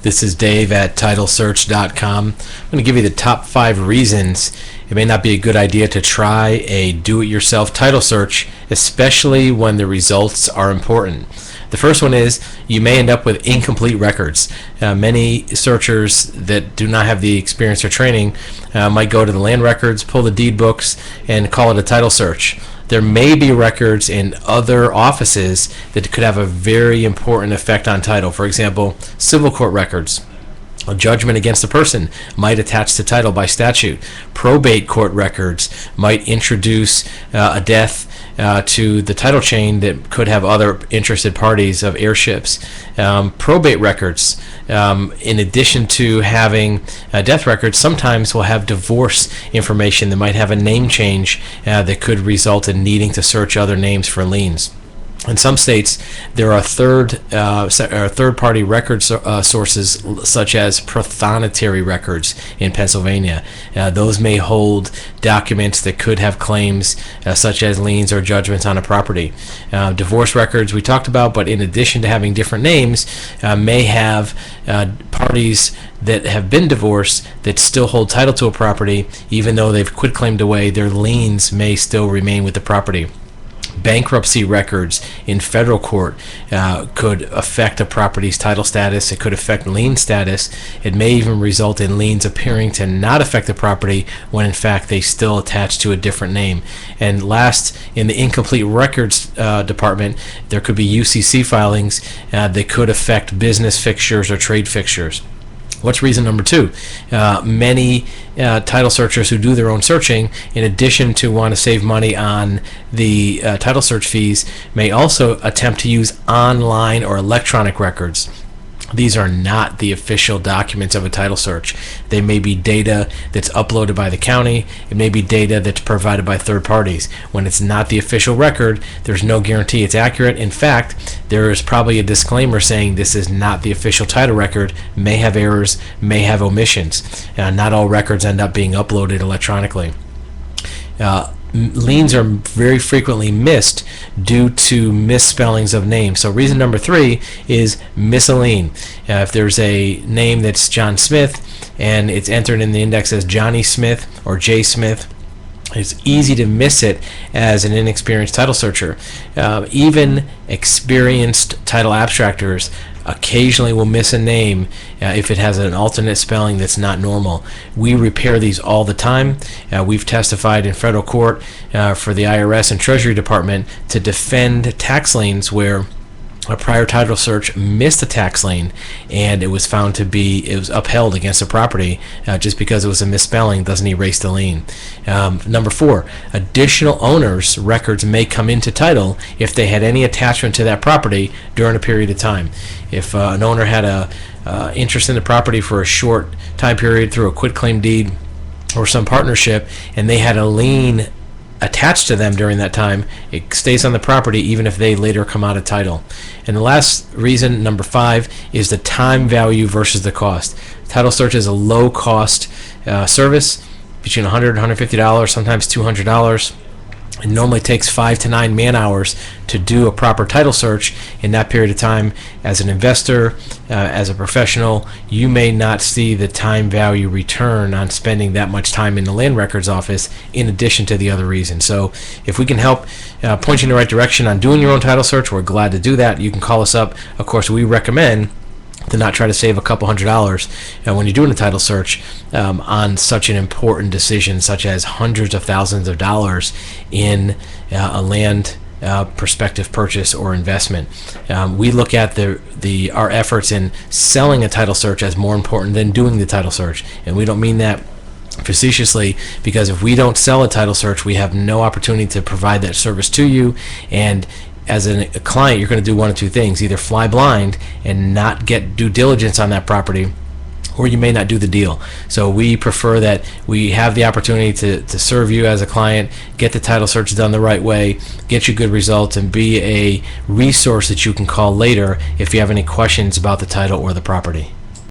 This is Dave at TitleSearch.com. I'm going to give you the top 5 reasons it may not be a good idea to try a do-it-yourself title search, especially when the results are important. The first one is you may end up with incomplete records. Many searchers that do not have the experience or training might go to the land records, pull the deed books, and call it a title search. There may be records in other offices that could have a very important effect on title. For example, civil court records. A judgment against a person might attach to title by statute. Probate court records might introduce a death to the title chain that could have other interested parties of heirships. Probate records, in addition to having death records, sometimes will have divorce information that might have a name change that could result in needing to search other names for liens. In some states, there are third-party record sources such as prothonotary records in Pennsylvania. Those may hold documents that could have claims such as liens or judgments on a property. Divorce records we talked about, but in addition to having different names, may have parties that have been divorced that still hold title to a property. Even though they've quitclaimed away, their liens may still remain with the property. Bankruptcy records in federal court could affect a property's title status. It could affect lien status. It may even result in liens appearing to not affect the property when in fact they still attach to a different name. And last, in the incomplete records department, there could be UCC filings that could affect business fixtures or trade fixtures. What's reason number 2? Many title searchers who do their own searching, in addition to want to save money on the title search fees, may also attempt to use online or electronic records. These are not the official documents of a title search. They may be data that's uploaded by the county. It may be data that's provided by third parties. When it's not the official record, there's no guarantee it's accurate. In fact, there is probably a disclaimer saying this is not the official title record, may have errors, may have omissions. Not all records end up being uploaded electronically. Liens are very frequently missed due to misspellings of names. So reason number 3 is miss a lien. If there's a name that's John Smith and it's entered in the index as Johnny Smith or J. Smith, it's easy to miss it as an inexperienced title searcher. Even experienced title abstractors occasionally will miss a name if it has an alternate spelling that's not normal. We repair these all the time. We've testified in federal court for the IRS and Treasury Department to defend tax liens where a prior title search missed a tax lien and it was found to be, it was upheld against the property just because it was a misspelling doesn't erase the lien. Number 4, additional owners' records may come into title if they had any attachment to that property during a period of time. If an owner had a interest in the property for a short time period through a quitclaim deed or some partnership and they had a lien attached to them during that time, it stays on the property even if they later come out of title. And the last reason, number 5, is the time value versus the cost. Title search is a low cost service, between $100 and $150, sometimes $200. It normally takes 5 to 9 man hours to do a proper title search. In that period of time, as an investor, as a professional, you may not see the time value return on spending that much time in the land records office in addition to the other reasons. So if we can help point you in the right direction on doing your own title search, we're glad to do that. You can call us up. Of course, we recommend to not try to save a couple $100 when you're doing a title search on such an important decision such as hundreds of thousands of dollars in a land prospective purchase or investment. We look at our efforts in selling a title search as more important than doing the title search, and we don't mean that facetiously, because if we don't sell a title search, we have no opportunity to provide that service to you. And as a client, you're going to do one of 2 things: either fly blind and not get due diligence on that property, or you may not do the deal. So we prefer that we have the opportunity to serve you as a client, get the title search done the right way, get you good results, and be a resource that you can call later if you have any questions about the title or the property.